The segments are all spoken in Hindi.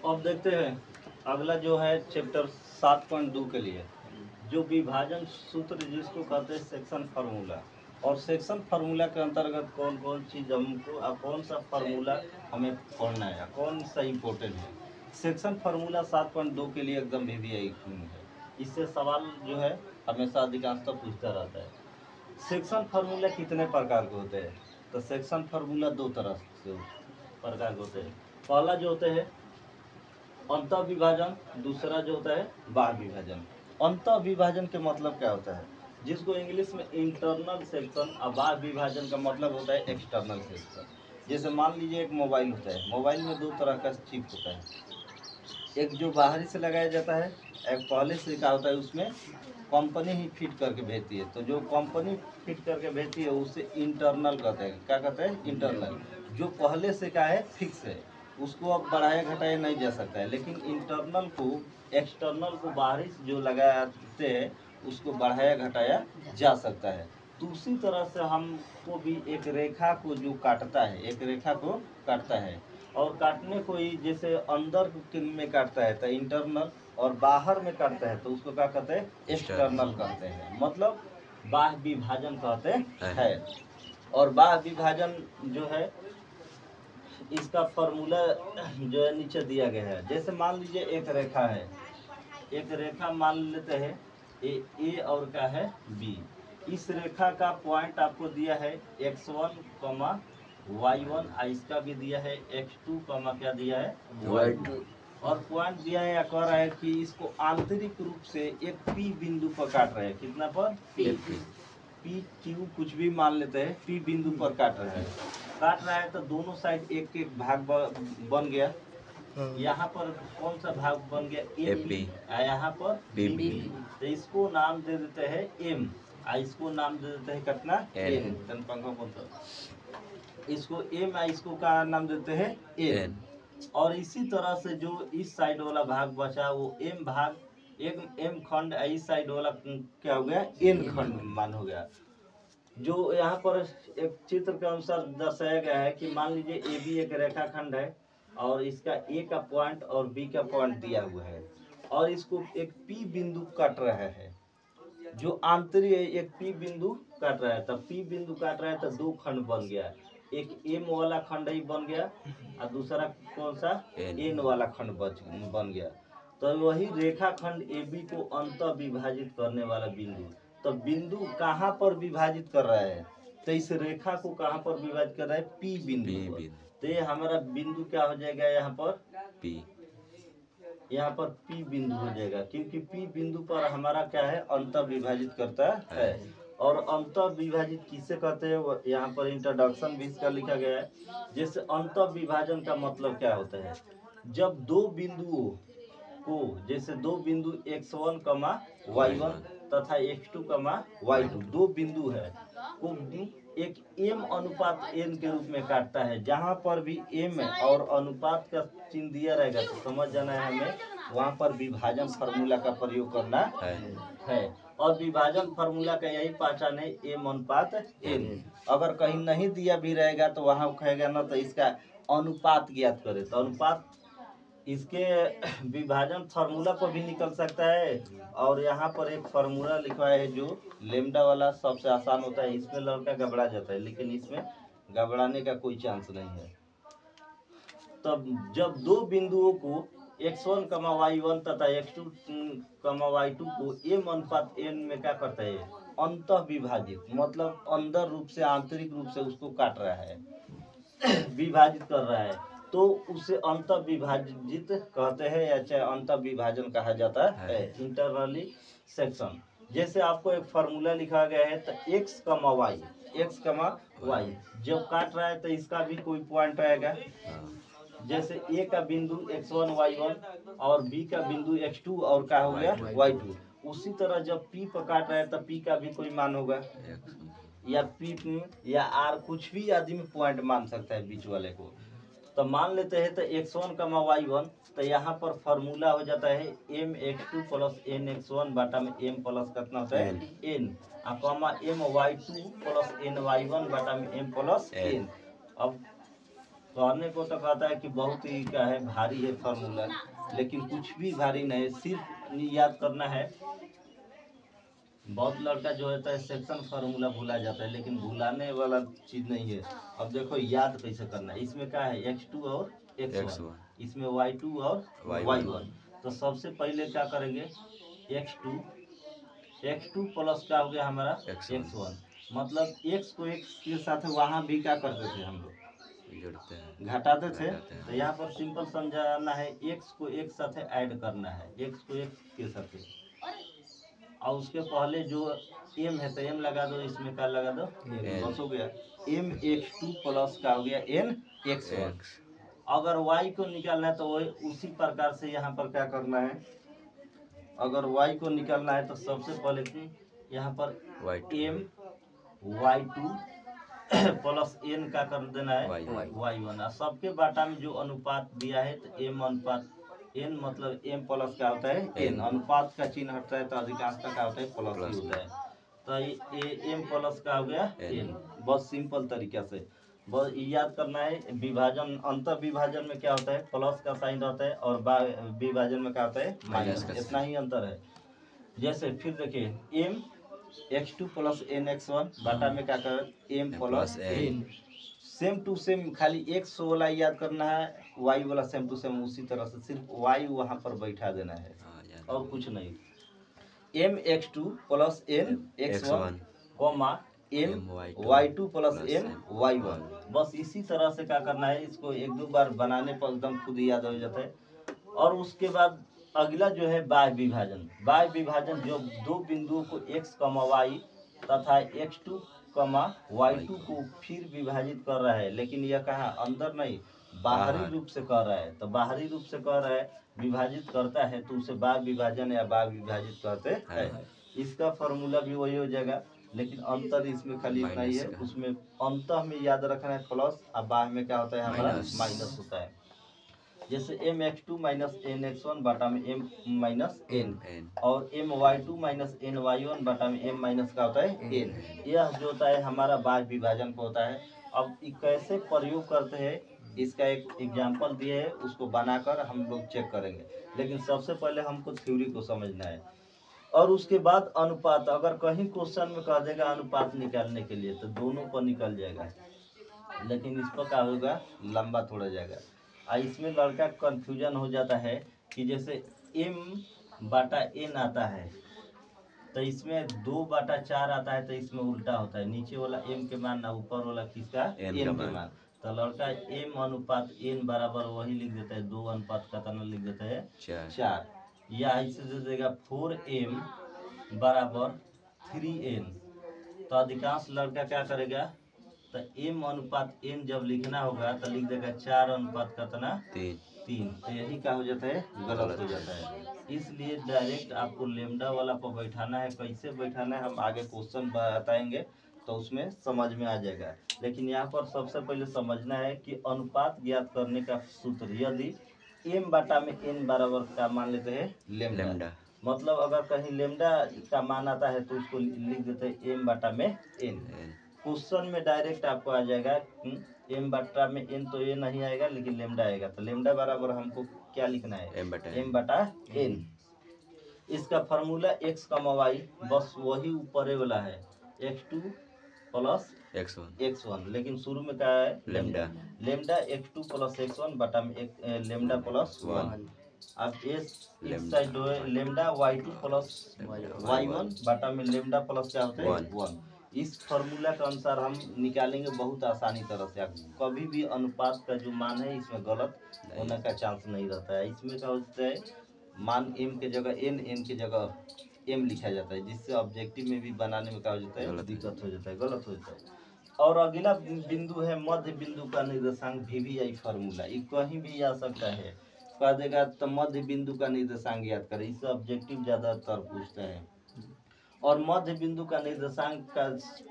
अब देखते हैं अगला जो है चैप्टर 7.2 के लिए जो विभाजन सूत्र जिसको कहते हैं सेक्शन फार्मूला। और सेक्शन फार्मूला के अंतर्गत कौन कौन चीज़ हमको कौन सा फार्मूला हमें पढ़ना है, कौन सा इम्पोर्टेंट है। सेक्शन फार्मूला 7.2 के लिए एकदम VVI है। इससे सवाल जो है हमेशा अधिकांशतः पूछता रहता है। सेक्शन फार्मूला कितने प्रकार के होते हैं? तो सेक्शन फार्मूला दो तरह से प्रकार के होते हैं। पहला जो होते हैं अंतः विभाजन, दूसरा जो होता है बाह्य विभाजन। अंतः विभाजन के मतलब क्या होता है, जिसको इंग्लिश में इंटरनल सेक्शन, और बाह्य विभाजन का मतलब होता है एक्सटर्नल सेक्शन। जैसे मान लीजिए एक मोबाइल होता है, मोबाइल में दो तरह का चिप होता है, एक जो बाहरी से लगाया जाता है, एक पहले से क्या होता है उसमें कंपनी ही फिट करके भेजती है। तो जो कंपनी फिट करके भेजती है उसे इंटरनल कहते हैं। क्या कहते हैं? इंटरनल। जो पहले से क्या है फिक्स है, उसको अब बढ़ाया घटाया नहीं जा सकता है। लेकिन इंटरनल को, एक्सटर्नल को बाहरी से जो लगाते हैं उसको बढ़ाया घटाया जा सकता है। तो उसी तरह से हमको भी एक रेखा को जो काटता है, एक रेखा को काटता है, और काटने को ही जैसे अंदर में काटता है तो इंटरनल, और बाहर में काटता है तो उसको क्या कहते हैं? एक्सटर्नल कहते हैं। मतलब बाह्य विभाजन कहते हैं। और बाह्य विभाजन जो है इसका फॉर्मूला जो है नीचे दिया गया है। जैसे मान लीजिए एक रेखा है, एक रेखा मान लेते हैं ए और क्या है बी। इस रेखा का पॉइंट आपको दिया है x1, y1, इसका भी दिया है x2, क्या दिया है y2। और पॉइंट दिया है या कह रहा है कि इसको आंतरिक रूप से एक P बिंदु पर काट रहे हैं। कितना पर? P Q कुछ भी मान लेते हैं, P बिंदु पर काट रहा है तो दोनों साइड एक एक भाग बन गया। यहाँ पर कौन सा भाग बन गया? AP। यहाँ पर BB। तो इसको नाम दे देते हैं M, इसको नाम दे देते हैं कितना? N। पंखा बोलता इसको M, इसको का नाम देते हैं N। और इसी तरह से जो इस साइड वाला भाग बचा वो M भाग, एक M खंड, इस साइड वाला क्या हो गया? N खंड मान हो गया। जो यहाँ पर एक चित्र के अनुसार दर्शाया गया है कि मान लीजिए AB एक रेखा खंड है और इसका A का पॉइंट और B का पॉइंट दिया हुआ है, और इसको एक P बिंदु काट रहा है। जो आंतरिक एक P बिंदु काट रहा है, तब P बिंदु काट रहा है तो दो खंड बन गया, एक M वाला खंड ही बन गया और दूसरा कौन सा? N वाला खंड बन गया। तो वही रेखा खंड AB को अंत विभाजित करने वाला बिंदु। तो बिंदु कहाँ पर विभाजित कर रहा है? तो इस रेखा को कहाँ पर विभाजित कर रहा है? P बिंदु पर। तो ये हमारा बिंदु क्या हो जाएगा? यहाँ पर P, यहाँ पर P बिंदु हो जाएगा, क्योंकि P बिंदु पर हमारा क्या है? अंत विभाजित करता है। और अंत विभाजित किसे कहते हैं? यहाँ पर इंट्रोडक्शन भी इसका लिखा गया है। जैसे अंत विभाजन का मतलब क्या होता है? जब दो बिंदुओं को, जैसे दो बिंदु x1, y1 तथा x2, y2 दो बिंदु है को एक m अनुपात n के रूप में काटता है। जहाँ पर भी m और अनुपात का चिन्ह दिया रहेगा तो समझ जाना है हमें वहाँ पर विभाजन फार्मूला का प्रयोग करना है। और विभाजन फार्मूला का यही पहचान है, m अनुपात n। अगर कहीं नहीं दिया भी रहेगा तो वहाँ कहेगा ना तो इसका अनुपात ज्ञात करे, तो अनुपात इसके विभाजन फार्मूला पर भी निकल सकता है। और यहाँ पर एक फार्मूला लिखा है जो लेमडा वाला सबसे आसान होता है, इसमें लड़का घबरा जाता है, लेकिन इसमें घबराने का कोई चांस नहीं है। तब जब दो बिंदुओं को x1, y1 तथा x2, y2 को m अनुपात n में क्या करता है? अंतः विभाजित, मतलब अंदर रूप से, आंतरिक रूप से उसको काट रहा है, विभाजित कर रहा है, तो उसे अंतः विभाजित कहते हैं या चाहे अंतः विभाजन कहा जाता है, इंटरनली सेक्शन। जैसे आपको एक फार्मूला लिखा गया है तो x, y जब काट रहा है तो इसका भी कोई पॉइंट आएगा। जैसे A का बिंदु x1, y1 और B का बिंदु x2 और क्या हो गया? y2। उसी तरह जब P पर काट रहा है तो P का भी कोई मान होगा, या P या R, कुछ भी आदमी पॉइंट मान सकता है बीच वाले को। तो मान लेते हैं तो x1, y1, तो यहाँ पर फार्मूला हो जाता है mx2 प्लस nx1 बटा में m प्लस कितना होता है? n, my2 प्लस ny1 बटा में m प्लस n। अब कहने को तो कहता है कि बहुत ही क्या है भारी है फार्मूला, लेकिन कुछ भी भारी नहीं है, सिर्फ याद करना है। बहुत लड़का जो होता है सेक्शन फार्मूला भुला जाता है, लेकिन भुलाने वाला चीज नहीं है। अब देखो याद कैसे करना है, इसमें क्या है x2 और x1, इसमें y2 और y1। तो सबसे पहले क्या करेंगे, x2 प्लस क्या हो गया हमारा x1, मतलब x को x के साथ वहाँ भी क्या करते थे हम लोग, जोड़ते हैं, घटाते थे। तो यहाँ पर सिंपल समझाना है, x को एक साथ ऐड करना है, x को x के साथ, और उसके पहले जो m है तो m लगा दो, इसमें क्या लगा दो, बस हो गया m x2 प्लस क्या हो गया n x1। अगर y को निकालना है तो वही उसी प्रकार से यहाँ पर क्या करना है, अगर y को निकालना है तो सबसे पहले यहाँ पर m y2 प्लस n का कर देना है y1। सबके बाटा में जो अनुपात दिया है तो m अनुपात n, मतलब m प्लस क्या होता है n, अनुपात का चिन्ह हटता है तो अधिकांशता क्या होता है प्लस ही होता है। तो ये m प्लस का हो गया n, बस सिंपल तरीका से बस याद करना है। विभाजन, अंतर विभाजन में क्या होता है प्लस का साइन रहता है, और विभाजन में क्या होता है माइनस, इतना ही अंतर है। जैसे फिर देखिए m x2 plus n x1 बाटा में क्या कर m plus n, same to same, खाली x वाला याद करना है, y वाला सेम टू सेम उसी तरह से, सिर्फ y वहाँ पर बैठा देना है और कुछ नहीं। m x2 plus n x1 comma m y2 plus n y1, बस इसी तरह से क्या करना है, इसको एक दो बार बनाने पर एकदम खुद ही याद हो जाता है। और उसके बाद अगला जो है बाह्य विभाजन। बाह्य विभाजन जो दो बिंदुओं को x, y तथा x2, y2 को फिर विभाजित कर रहा है, लेकिन यह कहा अंदर नहीं, बाहरी रूप से कर रहा है। तो बाहरी रूप से कर रहा है, विभाजित करता है, तो उसे बाह्य विभाजन या बाह्य विभाजित करते हैं। इसका फॉर्मूला भी वही हो जाएगा, लेकिन अंतर इसमें खाली इतना ही है, उसमें अंतः में याद रखना है प्लस, और बाह्य में क्या होता है हमारा माइनस होता है। जैसे m x2 minus n x1 बाटा में m माइनस n, और m y2 minus n y1 बाटा में m माइनस का होता है n। यह जो होता है हमारा बाह्य विभाजन को होता है। अब कैसे प्रयोग करते हैं, इसका एक एग्जाम्पल दिए है, उसको बनाकर हम लोग चेक करेंगे, लेकिन सबसे पहले हमको थ्योरी को समझना है। और उसके बाद अनुपात, अगर कहीं क्वेश्चन में कह देगा अनुपात निकालने के लिए तो दोनों पर निकल जाएगा, लेकिन इस पर क्या होगा, लंबा थोड़ा जाएगा। इसमें लड़का कंफ्यूजन हो जाता है कि जैसे m बाटा n आता है तो इसमें 2/4 आता है, तो इसमें उल्टा होता है, नीचे वाला m के मान ना ऊपर वाला किसका n के मान। तो लड़का m अनुपात n बराबर वही लिख देता है, 2 अनुपात का तना लिख देता है 4, या इसे दे देगा 4m बराबर 3n। तो अधिकांश लड़का क्या करेगा, तो m अनुपात n जब लिखना होगा तो लिख देगा 4 अनुपात का तना 3। तो यही क्या हो जाता है, गलत हो जाता है। इसलिए डायरेक्ट आपको लेमडा वाला पर बैठाना है। कैसे बैठाना है हम आगे क्वेश्चन बताएंगे तो उसमें समझ में आ जाएगा, लेकिन यहाँ पर सबसे पहले समझना है कि अनुपात ज्ञात करने का सूत्र, यदि m बाटा में n बराबर का मान लेते हैं लेमडा, मतलब अगर कहीं लेमडा का मान आता है तो उसको लिख देते हैं m बाटा में n। क्वेश्चन में डायरेक्ट आपको आ जाएगा m बाटा में n, तो ये नहीं आएगा लेकिन लेमडा आएगा, तो लेमडा बराबर हमको क्या लिखना है, m बाटा n। इसका फार्मूला x, y, बस वही ऊपर वाला है, x2 प्लस x1, लेकिन शुरू में क्या है लेमडा x2 प्लस x1 बटा में लेमडा प्लस 1। अब इस side lambda y2 plus y1 बटा में लेमडा प्लस क्या होता है 1। इस फार्मूला के अनुसार हम निकालेंगे बहुत आसानी तरह से। कभी भी अनुपात का जो मान है इसमें गलत होने का चांस नहीं रहता है। इसमें क्या होता है, मान m के जगह n के जगह m लिखा जाता है, जिससे ऑब्जेक्टिव में भी बनाने में क्या हो जाता है, दिक्कत हो जाता है, गलत हो जाता है। और अगला बिंदु है मध्य बिंदु का निर्देशांक, VVI फार्मूला। ये कहीं भी आ सकता है, कह देगा तो मध्य बिंदु का निर्देशांक याद करें, इससे ऑब्जेक्टिव ज्यादातर पूछता है। और मध्य बिंदु का निर्देशांक का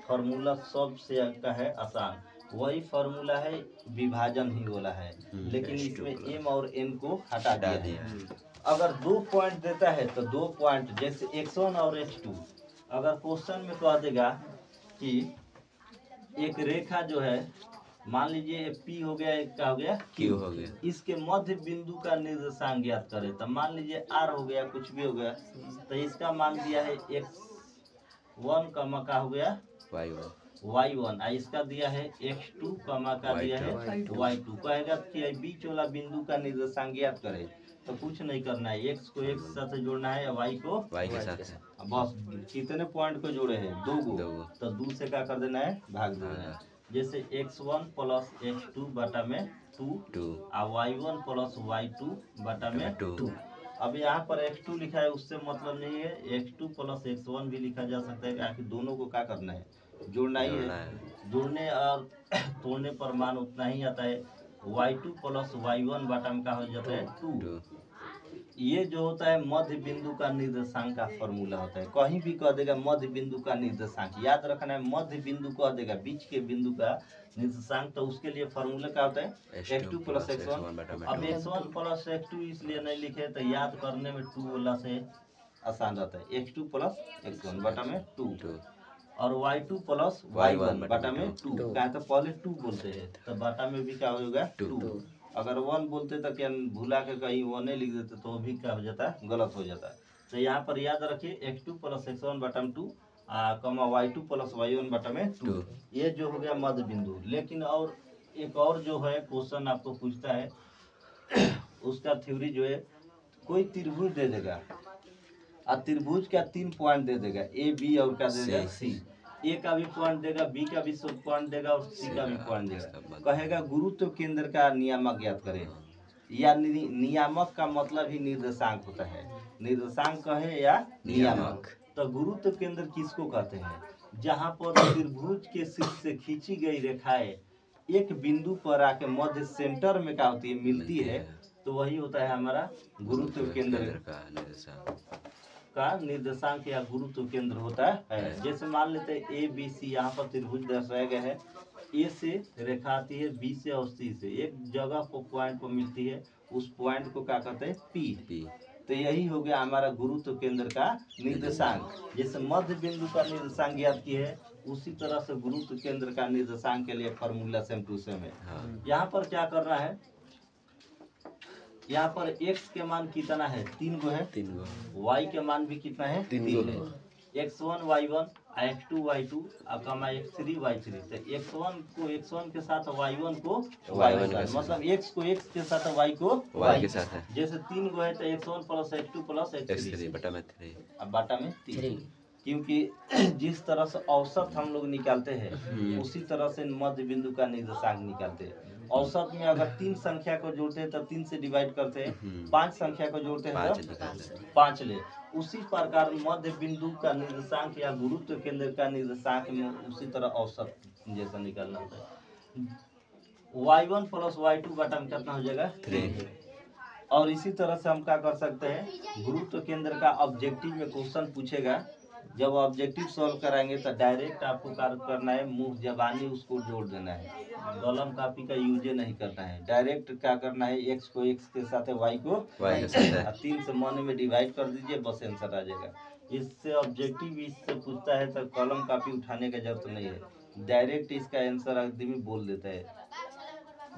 फार्मूला सबसे का है आसान, वही फार्मूला है, विभाजन ही वाला है, लेकिन इसमें m और n को हटा दिया है। अगर 2 पॉइंट देता है तो 2 पॉइंट, जैसे x1 और x2, अगर क्वेश्चन में कह देगा कि एक रेखा जो है मान लीजिए पी हो गया, एक का हो गया क्यू हो गया। इसके मध्य बिंदु का निर्देशांक ज्ञात करें। तो मान लीजिए आर हो गया, कुछ भी हो गया, तो इसका मान दिया है x1 का हो गया y1, इसका दिया है x2 का दिया है y2। कहेगा कि बीच वाला बिंदु का निर्देशांक ज्ञात करें, तो कुछ नहीं करना है, x को x के साथ जोड़ना है या y को y के साथ। बस कितने पॉइंट को जोड़े हैं, 2 गो, तो 2 से क्या कर देना है, भाग देना है। जैसे x1 प्लस x2 बटा में 2 और y1 प्लस y2 बटा में 2। अब यहाँ पर x2 लिखा है, उससे मतलब नहीं है, x2 प्लस x1 भी लिखा जा सकता है। आखिर दोनों को क्या करना है, जोड़ना ही है। जोड़ने और तोड़ने पर मान उतना ही आता है। y2 प्लस y1 बटा में क्या हो जाता है, 2। ये जो होता है मध्य बिंदु का निर्देशांक का फॉर्मूला होता है। कहीं भी कह देगा मध्य बिंदु का निर्देशांक, याद रखना है। मध्य बिंदु कह देगा बीच के बिंदु का निर्देशांक, तो उसके लिए फॉर्मूला क्या होता है, x2 प्लस x1। अब x1 प्लस x2 इसलिए नहीं लिखे, तो याद करने में 2 वाला से आसान रहता है। x2 प्लस x1 बटा में 2 और y2 प्लस y1 बटा में 2। क्या तो पहले 2 बोलते हैं, तो बटा में भी क्या होगा, 2। अगर 1 बोलते तो क्या भूला के कहीं 1 लिख देते तो भी क्या हो जाता है, गलत हो जाता है। तो यहाँ पर याद रखिए x2 प्लस x1 बटा में 2 कमा y2 प्लस y1 बटा में 2। ये जो हो गया मध्य बिंदु। लेकिन और एक और जो है क्वेश्चन आपको पूछता है, उसका थ्योरी जो है, कोई त्रिभुज दे देगा और त्रिभुज का 3 पॉइंट दे देगा, ए बी और क्या दे देगा, सी। ए का भी पॉइंट देगा, बी का भी पॉइंट देगा और सी का भी पॉइंट देगा। कहेगा गुरुत्व केंद्र का नियामक ज्ञात करें, या नियामक का मतलब ही निर्देशांक होता है। निर्देशांक कहे या नियामक। तो गुरुत्व केंद्र किसको कहते हैं, जहाँ पर त्रिभुज के शीर्ष से खींची गई रेखाएं एक बिंदु पर आके मध्य सेंटर में क्या होती है, मिलती है, तो वही होता है हमारा गुरुत्व केंद्र का निर्देशांक या गुरुत्व केंद्र होता है। जैसे मान लेते हैं ए बी सी, यहाँ पर त्रिभुज दर्शाया गया है। ए से रेखा आती है, बी से और सी से एक जगह को पॉइंट पर मिलती है, उस पॉइंट को क्या कहते हैं, पी। तो यही हो गया हमारा गुरुत्व केंद्र का निर्देशांक। जैसे मध्य बिंदु का निर्देशांक ज्ञात किया है, उसी तरह से गुरुत्व केंद्र का निर्देशांक के लिए फॉर्मूला सेम टू सेम है। यहाँ पर क्या करना है, यहाँ पर x के मान कितना है, 3 गो है, y के मान भी कितना है, 3 है। x1 y1 x2 y2 कमा x3 y3। तो x1 को x1 के साथ, y1 को y1 के साथ, मतलब x को x के साथ, y को y के साथ है। जैसे 3 गो है तो x1 plus x2 plus x3 बटा में 3, अब बटा में 3। क्योंकि जिस तरह से औसत हम लोग निकालते हैं, उसी तरह से मध्य बिंदु का निर्देशांक निकालते हैं। औसत में अगर 3 संख्या को जोड़ते हैं तो 3 से डिवाइड करते हैं, 5 संख्या को जोड़ते हैं तो 5 ले। उसी प्रकार मध्य बिंदु का निर्देशांक या गुरुत्व केंद्र का निर्देशांक में उसी तरह औसत जैसा निकालना होता है। y1 प्लस y2 बटा में कितना हो जाएगा, 3। और इसी तरह से हम क्या कर सकते हैं, गुरुत्व केंद्र का ऑब्जेक्टिव में क्वेश्चन पूछेगा, जब ऑब्जेक्टिव सॉल्व कराएंगे तो डायरेक्ट आपको कार्य करना है, मुंह जबानी उसको जोड़ देना है, कलम कापी का यूज नहीं करना है। डायरेक्ट क्या करना है, x को x के साथ है, y को y के साथ, 3 से मन में डिवाइड कर दीजिए, बस आंसर आ जाएगा। इससे ऑब्जेक्टिव इससे पूछता है तो कलम कापी उठाने का जरूरत नहीं है, डायरेक्ट इसका आंसर आदमी बोल देता है।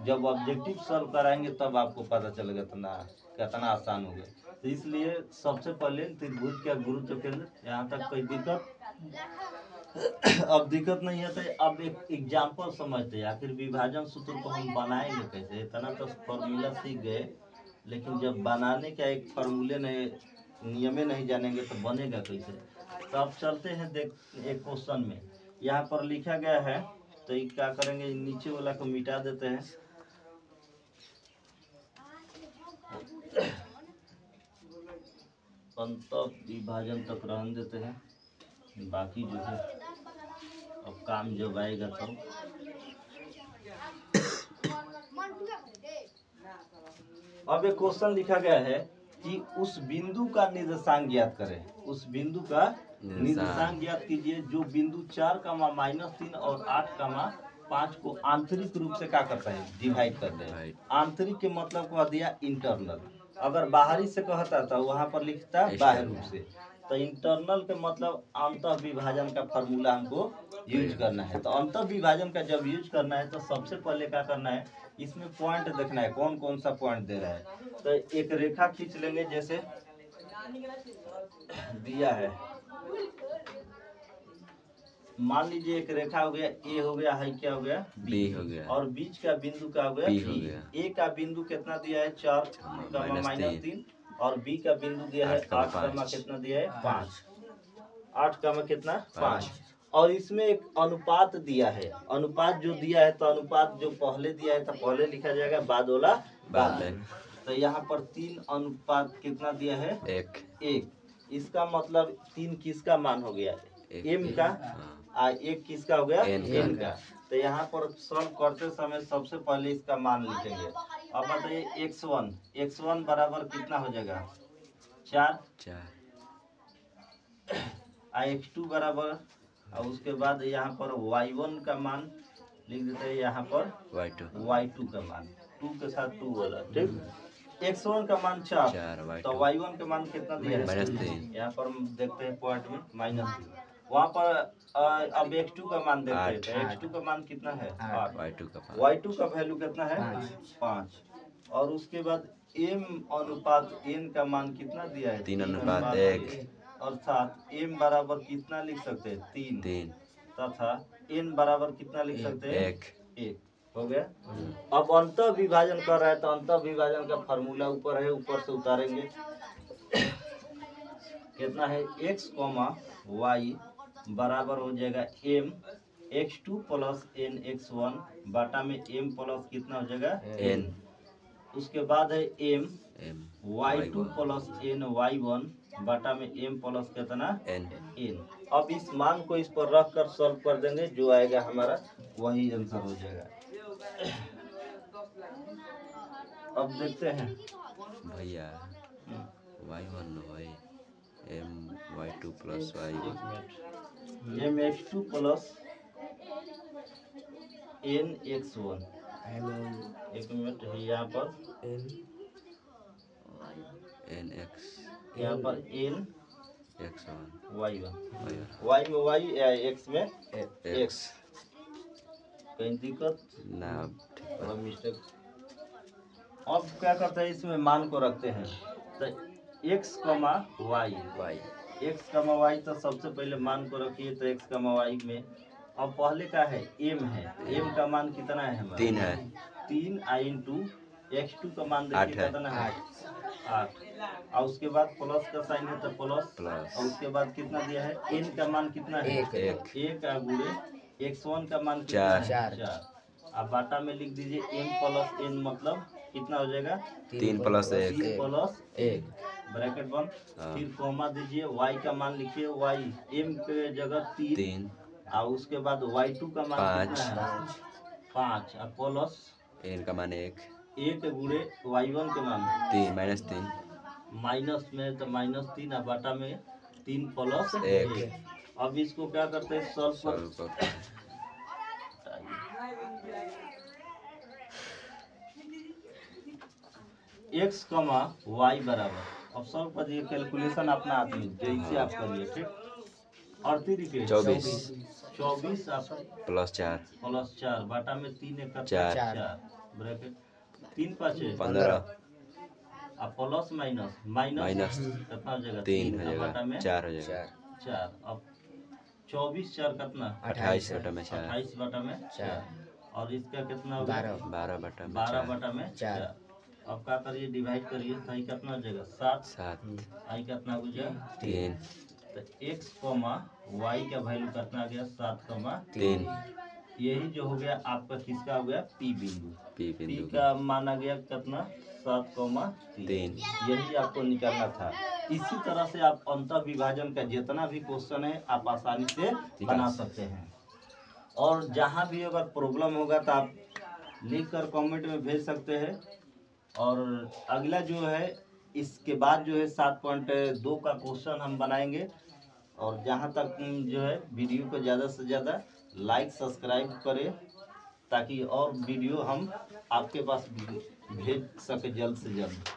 जब ऑब्जेक्टिव सॉल्व कराएंगे तब आपको पता चलेगा कितना आसान हो गया। तो इसलिए सबसे पहले त्रिभुज का गुरुत्व केंद्र, यहाँ तक कोई दिक्कत अब दिक्कत नहीं है। तो अब एक एग्जाम्पल समझते हैं, आखिर विभाजन सूत्र को हम बनाएंगे कैसे। इतना तो फॉर्मूला सीख गए, लेकिन जब बनाने का एक फार्मूले नहीं, नियमें नहीं जानेंगे तो बनेगा कैसे। तो अब चलते हैं देख एक क्वेश्चन में, यहाँ पर लिखा गया है, तो ये क्या करेंगे, नीचे वाला को मिटा देते हैं। अंत विभाजन तक रहने देते हैं, बाकी जो है अब काम जब आएगा तब। अब एक क्वेश्चन लिखा गया है कि उस बिंदु का निर्देशांक ज्ञात करें। उस बिंदु का निर्देशांक ज्ञात कीजिए जो बिंदु 4, -3 और 8, 5 को आंतरिक रूप से क्या करता है, डिवाइड करते हैं। आंतरिक के मतलब कह दिया इंटरनल, अगर बाहरी से कहता था वहां पर लिखता बाह्य रूप से। तो इंटरनल के मतलब अंतः विभाजन का फार्मूला हमको यूज करना है। तो अंतः विभाजन का जब यूज करना है तो सबसे पहले क्या करना है, इसमें पॉइंट देखना है कौन कौन सा पॉइंट दे रहा है। तो एक रेखा खींच लेंगे, जैसे दिया है, मान लीजिए एक रेखा हो गया, ए हो गया, हाई क्या हो गया, बी हो गया, और बीच का बिंदु क्या हो गया, बी हो गया। ए का बिंदु कितना दिया है, 4 -3, और बी का बिंदु दिया है 8 कितना दिया है, 5, 8 कितना 5। और इसमें एक अनुपात दिया है, अनुपात जो दिया है तो अनुपात जो पहले दिया है तो पहले लिखा जाएगा, बाद वाला बाद में। तो यहाँ पर 3 अनुपात कितना दिया है, 1। इसका मतलब 3 किसका मान हो गया, एम का, 1 किसका हो गया, एन का। तो यहाँ पर सॉल्व करते समय सबसे पहले इसका मान लिखेंगे। अब बताइए x1 बराबर कितना हो जाएगा, 4, x2 बराबर, और उसके बाद यहाँ पर y1 का मान लिख देते हैं, यहाँ पर y2 का मान, 2 के साथ 2 वाला, ठीक। x1 का मान 4, तो y1 का मान कितना दिया है, -3। यहाँ पर हम देखते हैं पॉइंट में -3। वहाँ पर अब x2 का मान देखते हैं, तो x2 का मान कितना है, 8। y2 का वैल्यू कितना है, 5। और उसके बाद m अनुपात n का मान कितना दिया है, 3:1, और साथ m बराबर कितना लिख सकते हैं, 3, तथा n बराबर कितना लिख सकते हैं, 1 हो गया। अब अंतः विभाजन कर रहा है तो अंतः विभाजन का फार्मूला ऊपर है, ऊपर से उतारेंगे। कितना है, x, y बराबर हो जाएगा m x2 plus n x1 बाटा में m प्लस कितना हो जाएगा, n। उसके बाद है m y2 plus n y1 बाटा में m प्लस कितना, n। अब इस मान को इस पर रख कर सॉल्व कर देंगे, जो आएगा हमारा वही आंसर हो जाएगा। अब देखते हैं भैया, y1 y2 plus y1, m x2 plus n x1, एक मिनट है, यहाँ पर nx, यहाँ पर n x1 y1, y में y या x में x, कहीं दिक्कत ना, थोड़ा मिस्टेक। अब क्या करते हैं, इसमें मान को रखते हैं, तो x, y तो सबसे पहले मान को रखिए, तो x, y में अब पहले का है m है, m का मान कितना है हमारा, 3 है, 3 इंटू x2 का मान देखिए कितना है, 8, और उसके बाद प्लस का साइन है तो प्लस, और उसके बाद कितना दिया है, n का मान कितना है, 1 गुणे x1 का मान कितना है, 4। अब बाटा में लिख दीजिए m प्लस n, मतलब कितना हो जाएगा, 3 प्लस 1 ब्रैकेट बंद, फिर कोमा दीजिए, y का मान लिखिए, y m के जगह 3, और उसके बाद y2 का मान कितना है, 5, और प्लस n का मान 1 गुणे y1 के मान 3 -3, माइनस में तो -3, और बाटा में 3 प्लस 1। अब इसको क्या करते हैं, सॉल्व कर x, y बराबर, अब सॉल्व करिए, कैलकुलेशन अपना हाथ में जैसे आप करिए, ठीक। और 24 आप प्लस 4 बाटा में 3 × 4 ब्रैकेट 3 × 5 = 15, अब प्लस माइनस कितना हो जाएगा, 3 हो जाएगा, बाटा में 4 हो जाएगा, 4। अब 24 4 कितना, 28 बाटा में 4, और इसका कितना हो गया, 12 बाटा में 4। अब क्या करिए, डिवाइड करिए, तो कितना हो जाएगा, 7, आई कितना हो जाएगा, 3। तो x, y का वैल्यू कितना आ गया, 7, 3। यही जो हो गया आपका किसका हो गया, p बिंदु का मान आ गया कितना, 7, 3। यही आपको निकालना था। इसी तरह से आप अंतः विभाजन का जितना भी क्वेश्चन है आप आसानी से बना सकते हैं। और जहाँ भी अगर प्रॉब्लम होगा तो आप लिख कर कॉमेंट में भेज सकते हैं। और अगला जो है इसके बाद जो है 7.2 का क्वेश्चन हम बनाएंगे। और जहाँ तक जो है वीडियो को ज़्यादा से ज़्यादा लाइक सब्सक्राइब करें ताकि और वीडियो हम आपके पास भेज सके जल्द से जल्द।